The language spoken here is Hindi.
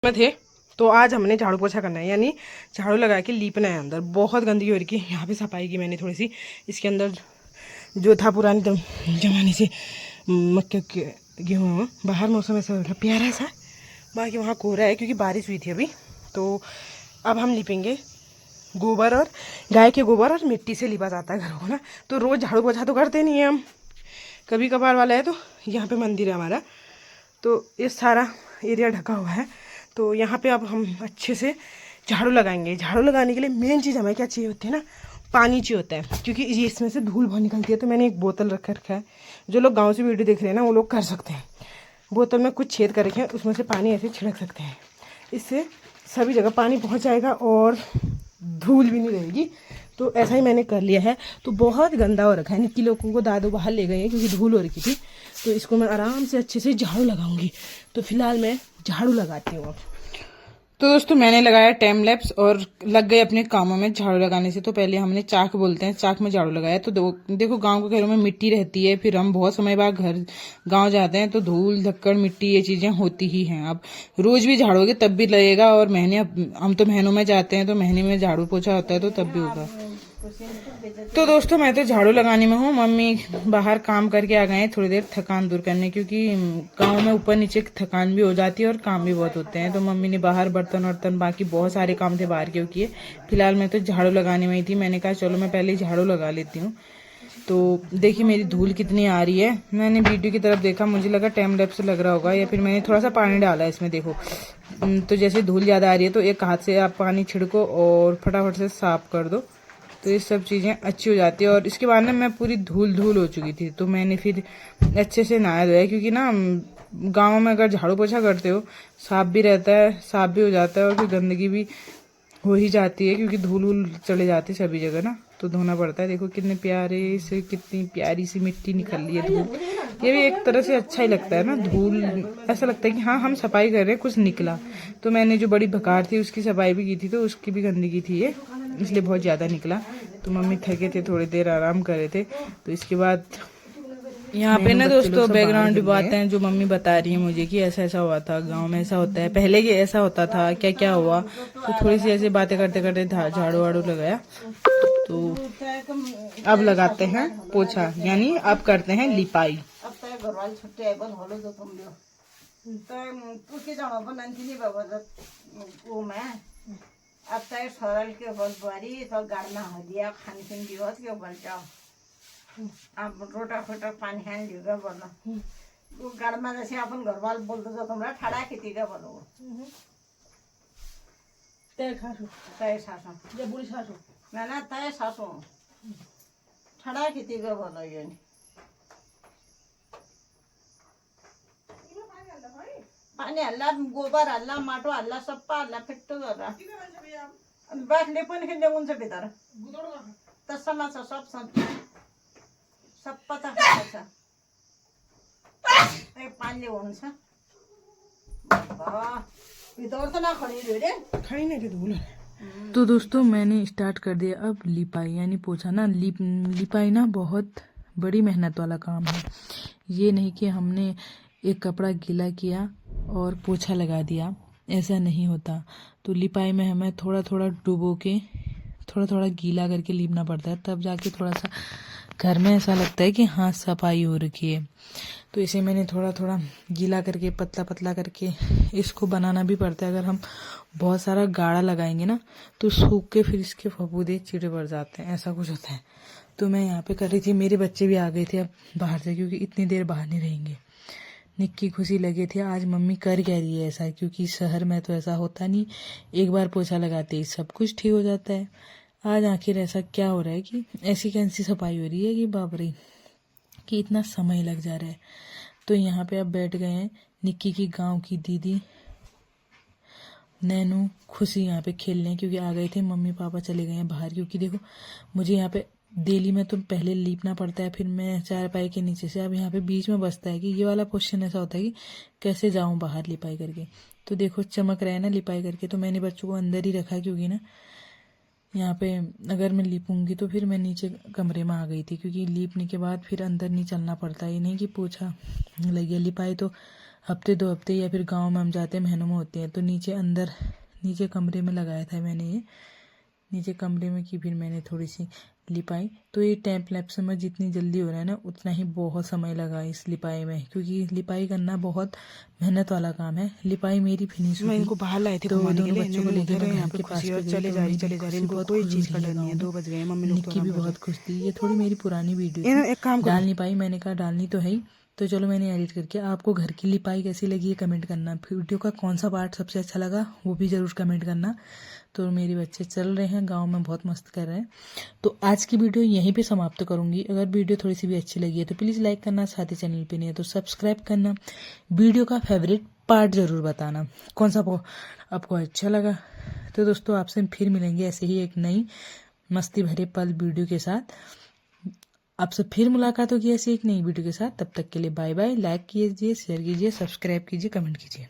में थे तो आज हमने झाड़ू पोछा करना है, यानी झाड़ू लगा के लीपना है। अंदर बहुत गंदगी हो रही है। यहाँ पे सफाई की मैंने थोड़ी सी। इसके अंदर जो था पुराने जमाने से मक्के के गेहूँ, बाहर मौसम ऐसा हो रहा प्यारा सा, बाकी वहाँ कोहरा है क्योंकि बारिश हुई थी अभी। तो अब हम लिपेंगे गोबर, और गाय के गोबर और मिट्टी से लिपा जाता है घरों को ना। तो रोज़ झाड़ू पोछा तो करते नहीं है हम, कभी कभार वाला है। तो यहाँ पे मंदिर है हमारा, तो ये सारा एरिया ढका हुआ है। तो यहाँ पे अब हम अच्छे से झाड़ू लगाएंगे। झाड़ू लगाने के लिए मेन चीज़ हमें क्या चाहिए होती है ना, पानी चाहिए होता है, क्योंकि ये इसमें से धूल बहुत निकलती है। तो मैंने एक बोतल रखा है, जो लोग गांव से वीडियो देख रहे हैं ना वो लोग कर सकते हैं। बोतल में कुछ छेद कर रखे हैं, उसमें से पानी ऐसे छिड़क सकते हैं। इससे सभी जगह पानी पहुँच जाएगा और धूल भी नहीं रहेगी। तो ऐसा ही मैंने कर लिया है। तो बहुत गंदा हो रखा है, निक्की लोगों को दादू बाहर ले गए हैं क्योंकि धूल हो रखी थी। तो इसको मैं आराम से अच्छे से झाड़ू लगाऊंगी। तो फिलहाल मैं झाड़ू लगाती हूँ अब। तो दोस्तों मैंने लगाया टाइम लैप्स और लग गए अपने कामों में झाड़ू लगाने से। तो पहले हमने चाक बोलते हैं, चाक में झाड़ू लगाया। तो देखो गांव के घरों में मिट्टी रहती है, फिर हम बहुत समय बाद गांव जाते हैं तो धूल धक्कड़ मिट्टी ये चीजें होती ही हैं। अब रोज भी झाड़ोगे तब भी लगेगा, और हम तो महीनों में जाते हैं तो महीने में झाड़ू पोछा होता है तो तब भी होगा। तो दोस्तों मैं तो झाड़ू लगाने में हूँ, मम्मी बाहर काम करके आ गए हैं थोड़ी देर थकान दूर करने, क्योंकि गांव में ऊपर नीचे थकान भी हो जाती है और काम भी बहुत होते हैं। तो मम्मी ने बाहर बर्तन वर्तन बाकी बहुत सारे काम थे बाहर के किए। फिलहाल मैं तो झाड़ू लगाने में ही थी। मैंने कहा चलो मैं पहले झाड़ू लगा लेती हूँ। तो देखिए मेरी धूल कितनी आ रही है। मैंने वीडियो की तरफ देखा, मुझे लगा टाइम लैप्स से लग रहा होगा, या फिर मैंने थोड़ा सा पानी डाला इसमें। देखो तो जैसे धूल ज़्यादा आ रही है तो एक हाथ से आप पानी छिड़को और फटाफट से साफ कर दो, तो ये सब चीज़ें अच्छी हो जाती है। और इसके बाद ना मैं पूरी धूल हो चुकी थी, तो मैंने फिर अच्छे से नहाया धोया, क्योंकि ना गाँव में अगर झाड़ू पोछा करते हो साफ भी रहता है, साफ भी हो जाता है, और फिर गंदगी भी हो ही जाती है क्योंकि धूल चले जाती है सभी जगह ना, तो धोना पड़ता है। देखो कितने प्यारे से, कितनी प्यारी सी मिट्टी निकल रही है धूल। ये भी एक तरह से अच्छा ही लगता है ना, धूल ऐसा लगता है कि हाँ हम सफाई कर रहे हैं, कुछ निकला। तो मैंने जो बड़ी भकार थी उसकी सफाई भी की थी, तो उसकी भी गंदगी थी ये, इसलिए बहुत ज़्यादा निकला। तो मम्मी थके थे, थोड़ी देर आराम कर रहे थे। तो इसके बाद यहाँ पे ना दोस्तों बैकग्राउंड बातें हैं जो मम्मी बता रही है मुझे कि ऐसा ऐसा हुआ था, गांव में ऐसा होता है, पहले ये ऐसा होता था, क्या क्या हुआ। तो थोड़ी सी ऐसी बातें करते करते झाड़ू वाड़ू लगाया। तो अब लगाते हैं पोछा, यानी अब करते हैं लिपाई। अब तक सरल के बलबारी तो गाड़ना हो दिया खान पीन दिवस के बल जाओ। अब रोटा फोटा पानी खाने दिएगा बोलो वो गाड़मा जैसे अपन घर वाल बोलते जो तुमरा ठड़ा खेती का बोलो तय सासू ये बुरी सासू ना तय सासू ठड़ा खेती का बोलो ये पानी हल्ला गोबर हल्ला माटो हल्ला सप्पा हल्ला फिट्टो जरा बाटले पनि खेल्ने हुन्छ भित्र तसमा छ सब सप्पा त छ ए पानीले हुन्छ भित्र त नखड़ी रे खड़ी नहीं थी धूल। तो दोस्तों मैंने स्टार्ट कर दिया अब लिपाई, यानी पोछा ना। लिपाई ना बहुत बड़ी मेहनत वाला काम है। ये नहीं कि हमने एक कपड़ा गीला किया और पोछा लगा दिया, ऐसा नहीं होता। तो लिपाई में हमें थोड़ा थोड़ा डुबो के थोड़ा थोड़ा गीला करके लीपना पड़ता है, तब जाके थोड़ा सा घर में ऐसा लगता है कि हाँ सफाई हो रखी है। तो इसे मैंने थोड़ा थोड़ा गीला करके पतला पतला करके इसको बनाना भी पड़ता है। अगर हम बहुत सारा गाढ़ा लगाएंगे ना तो सूख के फिर इसके फफूंदे चिड़े पड़ जाते हैं, ऐसा कुछ होता है। तो मैं यहाँ पे कर रही थी, मेरे बच्चे भी आ गए थे अब बाहर से, क्योंकि इतनी देर बाहर नहीं रहेंगे। निक्की खुशी लगी थी आज मम्मी कर क्या रही है ऐसा, क्योंकि शहर में तो ऐसा होता नहीं, एक बार पोछा लगाते ही सब कुछ ठीक हो जाता है। आज आखिर ऐसा क्या हो रहा है कि ऐसी कैसी सफाई हो रही है कि बाप रे, कि इतना समय लग जा रहा है। तो यहाँ पे अब बैठ गए हैं निक्की की गांव की दीदी नैनू खुशी यहाँ पे खेलने, क्योंकि आ गए थे मम्मी पापा चले गए हैं बाहर। क्योंकि देखो मुझे यहाँ पे डेली में तो पहले लीपना पड़ता है, फिर मैं चारपाई के नीचे से, अब यहाँ पे बीच में बसता है कि ये वाला क्वेश्चन ऐसा होता है कि कैसे जाऊँ बाहर लिपाई करके। तो देखो चमक रहा है ना लिपाई करके, तो मैंने बच्चों को अंदर ही रखा, क्योंकि ना यहाँ पे अगर मैं लीपूंगी तो फिर मैं नीचे कमरे में आ गई थी, क्योंकि लीपने के बाद फिर अंदर नहीं चलना पड़ता। ये नहीं कि पोछा लग गया, लिपाई तो हफ्ते 2 हफ्ते या फिर गांव में हम जाते हैं महीनों में होते हैं। तो नीचे कमरे में लगाया था मैंने ये, नीचे कमरे में की, फिर मैंने थोड़ी सी लिपाई। तो ये टाइम लैप्स में जितनी जल्दी हो रहा है ना उतना ही बहुत समय लगा इस लिपाई में, क्योंकि लिपाई करना बहुत मेहनत वाला काम है। लिपाई मेरी फिनिश मैं हुई इनको बाहर लाए थे तो घुमाने के दोनों लिए, बच्चों को इन्होंने लेकर उधर मैं यहाँ घर पे के पास खुशी पे और गई। चले तो जा मम्मी रही इनको बहुत कोई खुश चीज़ हो का रही डर है नहीं है। गाँव में। 2 बज गए, मम्मी लोग तो निक्की भी आराम कर बहुत रहे खुश थी। ये थोड़ी मेरी पुरानी वीडियो हैं। थी, एक काम करो, डाल नहीं पाई, मैंने कहा डालनी तो है ही, तो चलो मैंने एडिट करके। आपको घर की लिपाई कैसी लगी है कमेंट करना। वीडियो का कौन सा पार्ट सबसे अच्छा लगा वो भी ज़रूर कमेंट करना। तो मेरे बच्चे चल रहे हैं गांव में, बहुत मस्त कर रहे हैं। तो आज की वीडियो यहीं पे समाप्त करूंगी। अगर वीडियो थोड़ी सी भी अच्छी लगी है तो प्लीज़ लाइक करना, साथ ही चैनल पे नहीं है तो सब्सक्राइब करना। वीडियो का फेवरेट पार्ट ज़रूर बताना कौन सा आपको अच्छा लगा। तो दोस्तों आपसे फिर मिलेंगे ऐसे ही एक नई मस्ती भरे पल वीडियो के साथ। आपसे फिर मुलाकात होगी ऐसी एक नई वीडियो के साथ। तब तक के लिए बाय बाय। लाइक कीजिए, शेयर कीजिए, सब्सक्राइब कीजिए, कमेंट कीजिए।